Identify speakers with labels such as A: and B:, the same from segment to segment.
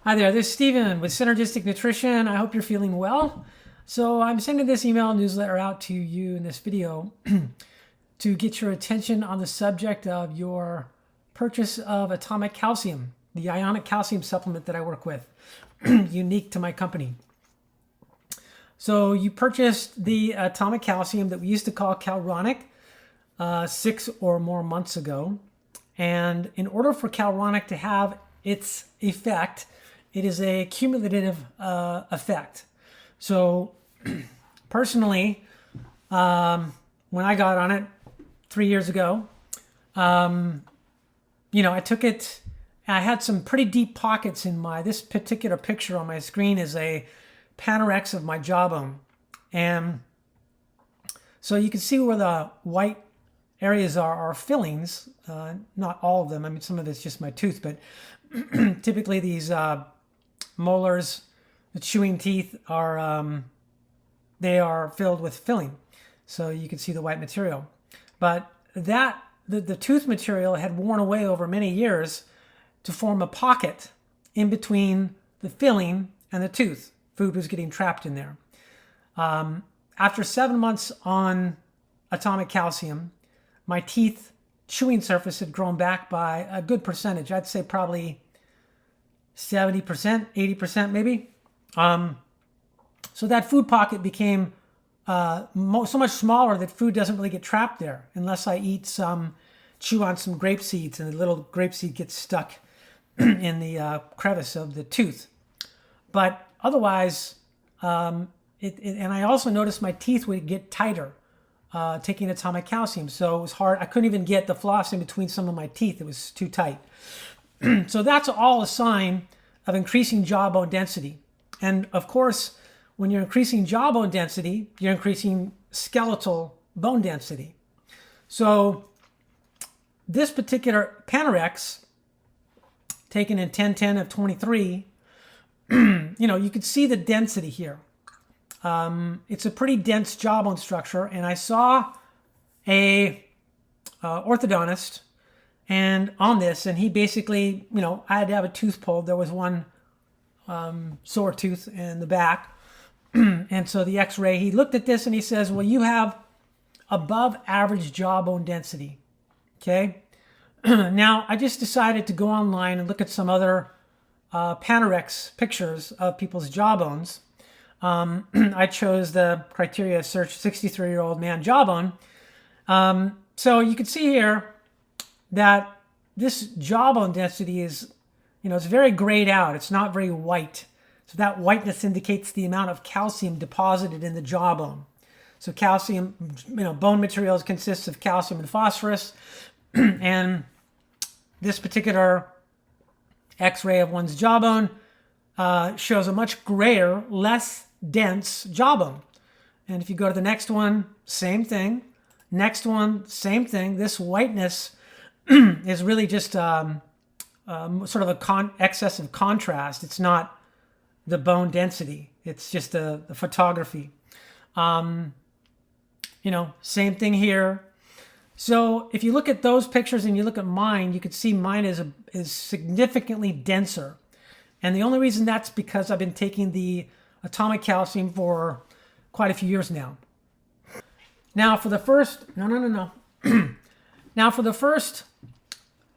A: Hi there, this is Steven with Synergistic Nutrition. I hope you're feeling well. So I'm sending this email newsletter out to you in this video to get your attention on the subject of your purchase of Atomic Calcium, the Ionic Calcium supplement that I work with, unique to my company. So you purchased the Atomic Calcium that we used to call Calronic 6 or more months ago. And in order for Calronic to have its effect, it is a cumulative effect. So personally, when I got on it 3 years ago, I took it, I had some pretty deep pockets in this particular picture on my screen is a Panorex of my jawbone. And so you can see where the white areas are fillings, not all of them. I mean, some of it's just my tooth, but typically these molars, the chewing teeth they are filled with filling. So you can see the white material. But the tooth material had worn away over many years to form a pocket in between the filling and the tooth. Food was getting trapped in there. After 7 months on Atomic Calcium, my teeth chewing surface had grown back by a good percentage. I'd say probably 70%, 80% maybe. So that food pocket became so much smaller that food doesn't really get trapped there unless I chew on some grape seeds, and the little grape seed gets stuck in the crevice of the tooth. But otherwise, and I also noticed my teeth would get tighter taking Atomic Calcium. So it was hard. I couldn't even get the floss in between some of my teeth. It was too tight. So that's all a sign of increasing jawbone density. And of course, when you're increasing jawbone density, you're increasing skeletal bone density. So this particular Panorex, taken in 1010 of 23, you could see the density here. It's a pretty dense jawbone structure, and I saw a orthodontist and on this, and he basically, I had to have a tooth pulled. There was one sore tooth in the back. And so the x-ray, he looked at this and he says, well, you have above average jawbone density. Okay. Now I just decided to go online and look at some other Panorex pictures of people's jawbones. I chose the criteria search 63-year-old man jawbone. So you can see here that this jawbone density is, it's very grayed out. It's not very white. So that whiteness indicates the amount of calcium deposited in the jawbone. So calcium, bone materials consists of calcium and phosphorus. And this particular x-ray of one's jawbone shows a much grayer, less dense jawbone. And if you go to the next one, same thing. Next one, same thing. This whiteness is really just sort of excessive contrast. It's not the bone density. It's just the photography. Same thing here. So if you look at those pictures and you look at mine, you can see mine is significantly denser. And the only reason that's because I've been taking the Atomic Calcium for quite a few years now. Now for the first, Now for the first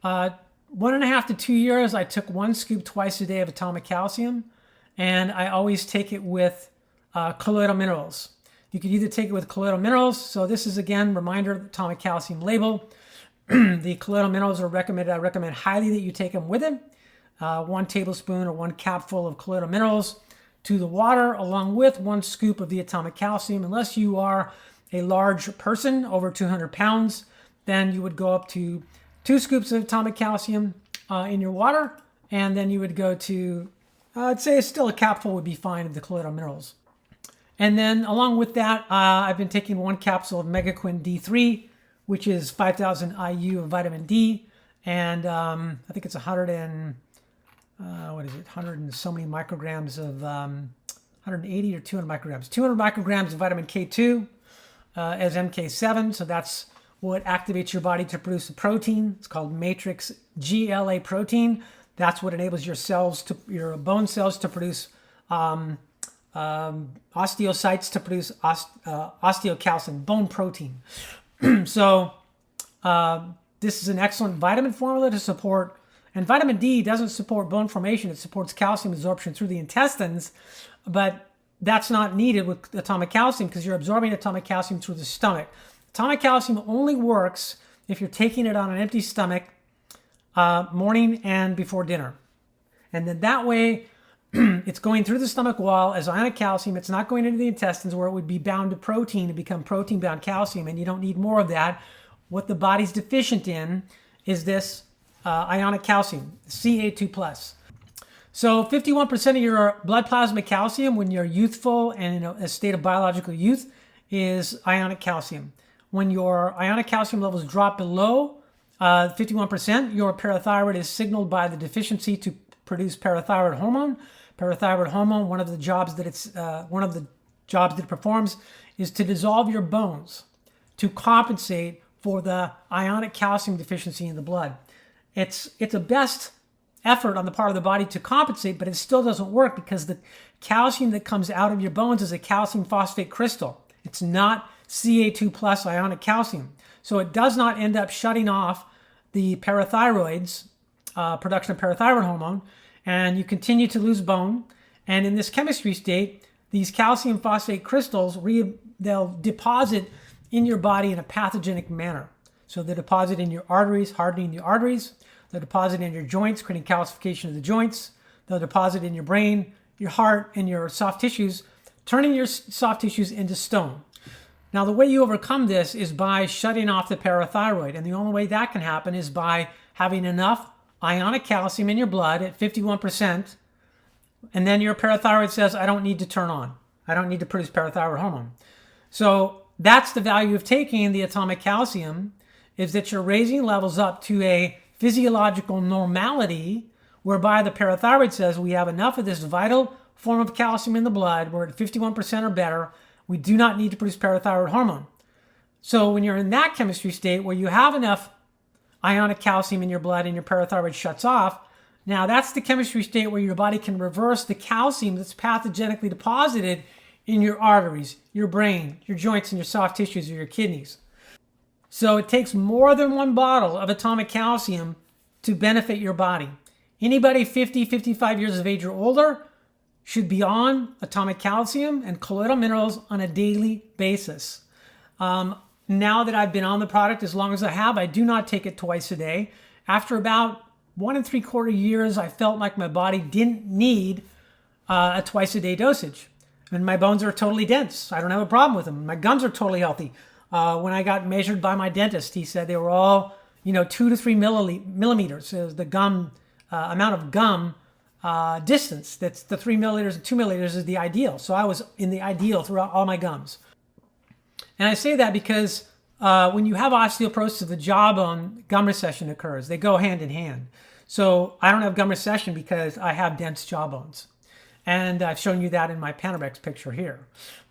A: 1.5 to 2 years, I took 1 scoop twice a day of Atomic Calcium, and I always take it with colloidal minerals. You could either take it with colloidal minerals. So this is, again, reminder of the Atomic Calcium label. The colloidal minerals are recommended. I recommend highly that you take them with it. 1 tablespoon or 1 capful of colloidal minerals to the water, along with 1 scoop of the Atomic Calcium. Unless you are a large person, over 200 pounds, then you would go up to 2 scoops of Atomic Calcium in your water, and then you would go to, I'd say still a capful would be fine of the colloidal minerals. And then along with that, I've been taking 1 capsule of MegaQuinD3, which is 5,000 IU of vitamin D, and I think it's 100 and so many micrograms of 180 or 200 micrograms. 200 micrograms of vitamin K2 as MK7, so that's what activates your body to produce a protein. It's called matrix GLA protein. That's what enables your bone cells to produce osteocytes to produce osteocalcin, bone protein. So this is an excellent vitamin formula to support, and vitamin D doesn't support bone formation. It supports calcium absorption through the intestines, but that's not needed with atomic calcium because you're absorbing atomic calcium through the stomach. Atomic calcium only works if you're taking it on an empty stomach morning and before dinner. And then that way, it's going through the stomach wall as ionic calcium. It's not going into the intestines where it would be bound to protein and become protein-bound calcium, and you don't need more of that. What the body's deficient in is this ionic calcium, Ca2+. So 51% of your blood plasma calcium when you're youthful and in a state of biological youth is ionic calcium. When your ionic calcium levels drop below 51%, your parathyroid is signaled by the deficiency to produce parathyroid hormone. Parathyroid hormone, one of the jobs that it performs is to dissolve your bones to compensate for the ionic calcium deficiency in the blood. It's a best effort on the part of the body to compensate, but it still doesn't work because the calcium that comes out of your bones is a calcium phosphate crystal. It's not Ca2+ ionic calcium. So it does not end up shutting off the parathyroid's production of parathyroid hormone, and you continue to lose bone. And in this chemistry state, these calcium phosphate crystals, they'll deposit in your body in a pathogenic manner. So they deposit in your arteries, hardening the arteries. They'll deposit in your joints, creating calcification of the joints. They'll deposit in your brain, your heart, and your soft tissues, turning your soft tissues into stone. Now, the way you overcome this is by shutting off the parathyroid. And the only way that can happen is by having enough ionic calcium in your blood at 51%. And then your parathyroid says, I don't need to turn on. I don't need to produce parathyroid hormone. So that's the value of taking the atomic calcium, is that you're raising levels up to a physiological normality whereby the parathyroid says we have enough of this vital form of calcium in the blood. We're at 51% or better. We do not need to produce parathyroid hormone. So when you're in that chemistry state where you have enough ionic calcium in your blood and your parathyroid shuts off, now that's the chemistry state where your body can reverse the calcium that's pathogenically deposited in your arteries, your brain, your joints, and your soft tissues or your kidneys. So it takes more than one bottle of atomic calcium to benefit your body. Anybody 50, 55 years of age or older should be on atomic calcium and colloidal minerals on a daily basis. Now that I've been on the product as long as I have, I do not take it twice a day. After about 1 3/4 years, I felt like my body didn't need a twice-a-day dosage. And my bones are totally dense. I don't have a problem with them. My gums are totally healthy. When I got measured by my dentist, he said they were all, 2 to 3 millimeters. The gum amount of gum distance. That's the 3 milliliters and 2 milliliters is the ideal. So I was in the ideal throughout all my gums. And I say that because when you have osteoporosis of the jawbone, gum recession occurs. They go hand in hand. So I don't have gum recession because I have dense jawbones. And I've shown you that in my Panorex picture here.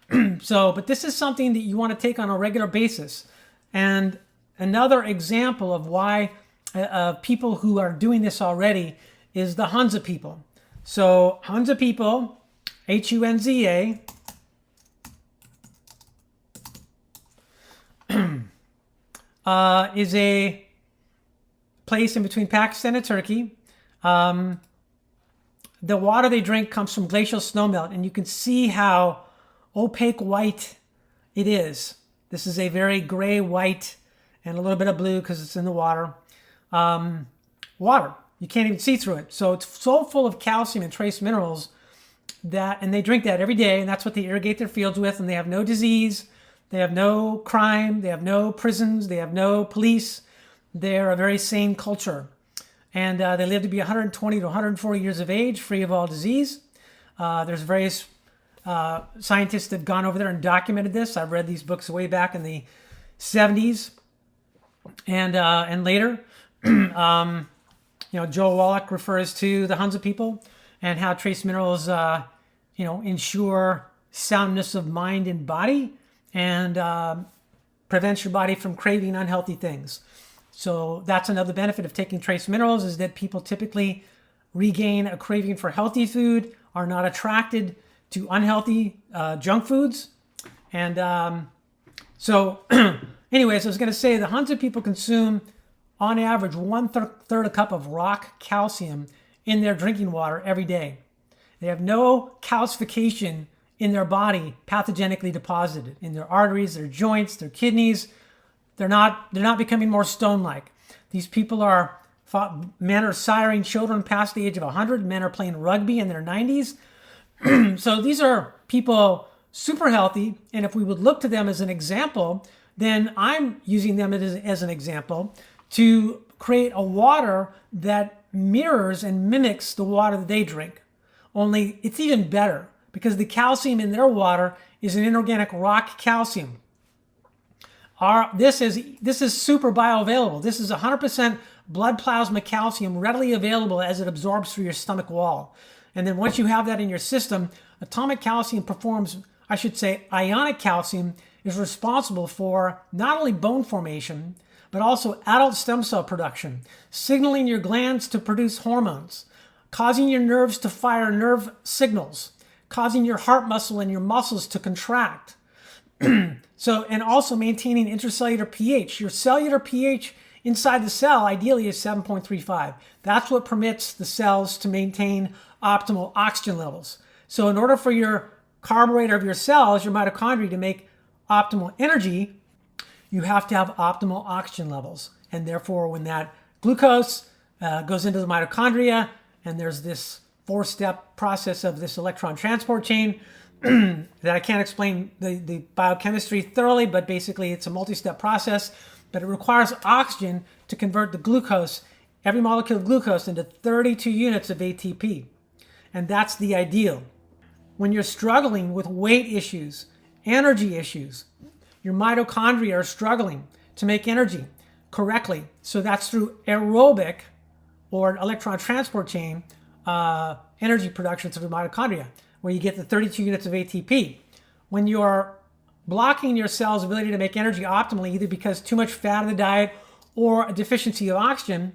A: But this is something that you want to take on a regular basis. And another example of why people who are doing this already is the Hunza people. So Hunza people, Hunza, is a place in between Pakistan and Turkey. The water they drink comes from glacial snowmelt, and you can see how opaque white it is. This is a very gray white and a little bit of blue because it's in the water. Water. You can't even see through it. So it's so full of calcium and trace minerals and they drink that every day, and that's what they irrigate their fields with, and they have no disease, they have no crime, they have no prisons, they have no police. They're a very sane culture. And they live to be 120 to 140 years of age, free of all disease. There's various scientists that have gone over there and documented this. I've read these books way back in the 70s and later. Joe Wallach refers to the Hunza people and how trace minerals, ensure soundness of mind and body and prevents your body from craving unhealthy things. So that's another benefit of taking trace minerals, is that people typically regain a craving for healthy food, are not attracted to unhealthy junk foods. And so anyways, I was going to say the hundreds of people consume on average one-third a cup of rock calcium in their drinking water every day. They have no calcification in their body pathogenically deposited in their arteries, their joints, their kidneys. They're not becoming more stone-like. These people are, men are siring children past the age of 100. Men are playing rugby in their 90s. So these are people super healthy. And if we would look to them as an example, then I'm using them as an example to create a water that mirrors and mimics the water that they drink. Only it's even better because the calcium in their water is an inorganic rock calcium. This is super bioavailable. This is 100% blood plasma calcium readily available as it absorbs through your stomach wall. And then once you have that in your system, atomic calcium performs, I should say, ionic calcium is responsible for not only bone formation, but also adult stem cell production, signaling your glands to produce hormones, causing your nerves to fire nerve signals, causing your heart muscle and your muscles to contract. And also maintaining intracellular pH. Your cellular pH inside the cell ideally is 7.35. That's what permits the cells to maintain optimal oxygen levels. So in order for your carburetor of your cells, your mitochondria, to make optimal energy, you have to have optimal oxygen levels. And therefore, when that glucose goes into the mitochondria, and there's this 4-step process of this electron transport chain that I can't explain the biochemistry thoroughly, but basically it's a multi-step process, but it requires oxygen to convert the glucose, every molecule of glucose, into 32 units of ATP. And that's the ideal. When you're struggling with weight issues, energy issues, your mitochondria are struggling to make energy correctly. So that's through aerobic or electron transport chain energy production through the mitochondria, where you get the 32 units of ATP. When you're blocking your cell's ability to make energy optimally, either because too much fat in the diet or a deficiency of oxygen,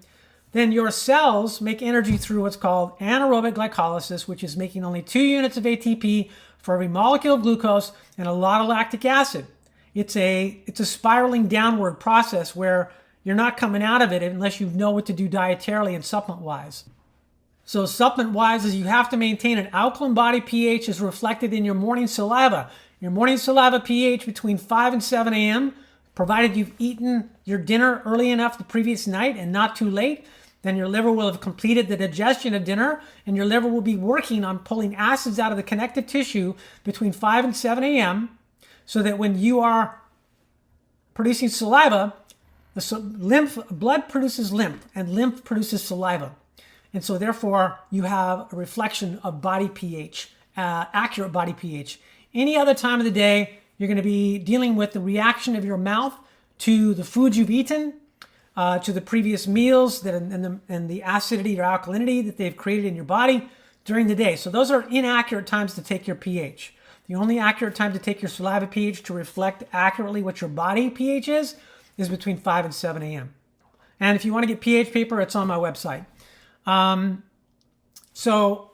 A: then your cells make energy through what's called anaerobic glycolysis, which is making only 2 units of ATP for every molecule of glucose and a lot of lactic acid. It's a spiraling downward process where you're not coming out of it unless you know what to do dietarily and supplement-wise. So supplement-wise is you have to maintain an alkaline body pH as reflected in your morning saliva. Your morning saliva pH between 5 and 7 a.m., provided you've eaten your dinner early enough the previous night and not too late, then your liver will have completed the digestion of dinner and your liver will be working on pulling acids out of the connective tissue between 5 and 7 a.m. so that when you are producing saliva, blood produces lymph and lymph produces saliva. And so therefore you have a reflection of body pH, accurate body pH. Any other time of the day, you're going to be dealing with the reaction of your mouth to the food you've eaten, to the previous meals and the acidity or alkalinity that they've created in your body during the day. So those are inaccurate times to take your pH. The only accurate time to take your saliva pH to reflect accurately what your body pH is between 5 and 7 a.m. And if you want to get pH paper, it's on my website. So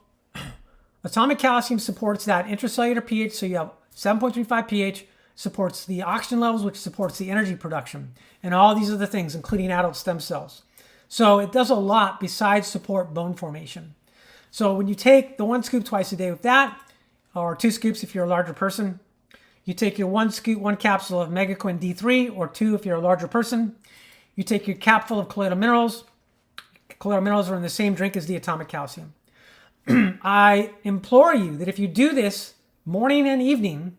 A: atomic calcium supports that intracellular pH. So you have 7.35 pH, supports the oxygen levels, which supports the energy production, and all these other things, including adult stem cells. So it does a lot besides support bone formation. So when you take the 1 scoop twice a day with that, or 2 scoops if you're a larger person, you take your 1 capsule of MegaQuinD3, or 2 if you're a larger person. You take your capful of colloidal minerals. Colloidal minerals are in the same drink as the atomic calcium. I implore you that if you do this morning and evening,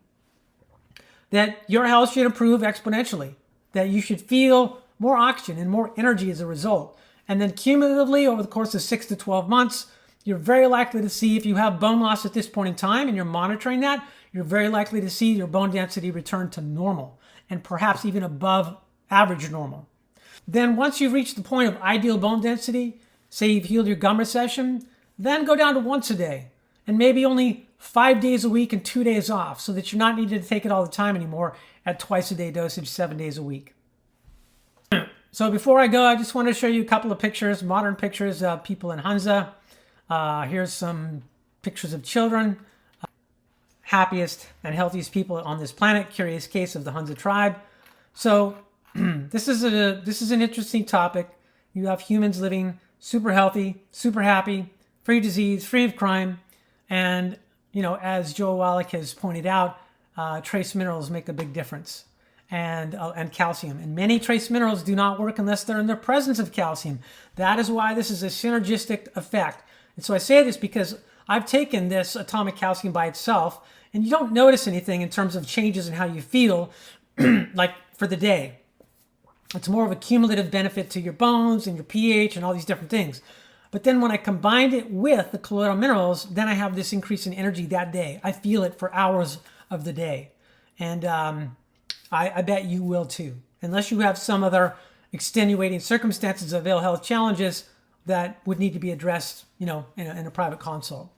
A: that your health should improve exponentially, that you should feel more oxygen and more energy as a result. And then cumulatively, over the course of 6 to 12 months, you're very likely to see, if you have bone loss at this point in time and you're monitoring that, you're very likely to see your bone density return to normal and perhaps even above average normal. Then once you've reached the point of ideal bone density, say you've healed your gum recession, then go down to once a day and maybe only 5 days a week and 2 days off, so that you're not needed to take it all the time anymore at twice a day dosage, 7 days a week. So before I go, I just want to show you a couple of pictures, modern pictures of people in Hunza. Here's some pictures of children. Happiest and healthiest people on this planet. Curious case of the Hunza tribe. So this is an interesting topic. You have humans living super healthy, super happy, free disease, free of crime, and as Joe Wallach has pointed out, trace minerals make a big difference, and calcium. And many trace minerals do not work unless they're in the presence of calcium. That is why this is a synergistic effect. And so I say this because I've taken this atomic calcium by itself, and you don't notice anything in terms of changes in how you feel, like for the day. It's more of a cumulative benefit to your bones and your pH and all these different things. But then when I combined it with the colloidal minerals, then I have this increase in energy that day. I feel it for hours of the day. And I bet you will too. Unless you have some other extenuating circumstances of ill health challenges that would need to be addressed, in a private consult.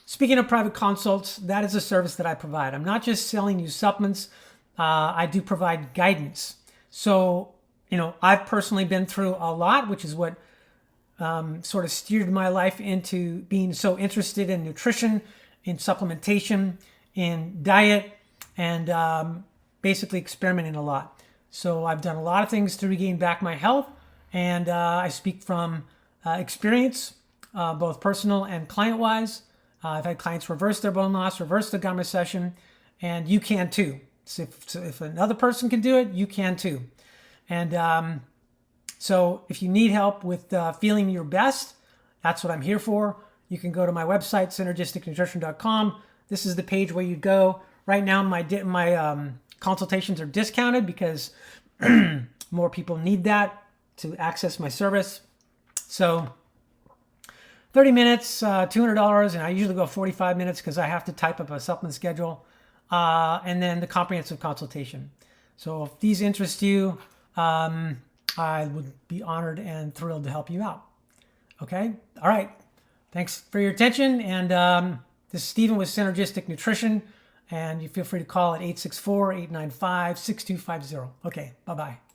A: Speaking of private consults, that is a service that I provide. I'm not just selling you supplements. I do provide guidance. So, I've personally been through a lot, which is what sort of steered my life into being so interested in nutrition, in supplementation, in diet, and basically experimenting a lot. So I've done a lot of things to regain back my health, and I speak from experience, both personal and client-wise. I've had clients reverse their bone loss, reverse the gamma session, and you can too. So if another person can do it, you can too. And so if you need help with feeling your best, that's what I'm here for. You can go to my website, synergisticnutrition.com. This is the page where you go. Right now, my consultations are discounted because more people need that to access my service. So 30 minutes, $200, and I usually go 45 minutes because I have to type up a supplement schedule, and then the comprehensive consultation. So if these interest you, I would be honored and thrilled to help you out. Okay? All right. Thanks for your attention. And this is Stephen with Synergistic Nutrition. And you feel free to call at 864-895-6250. Okay. Bye-bye.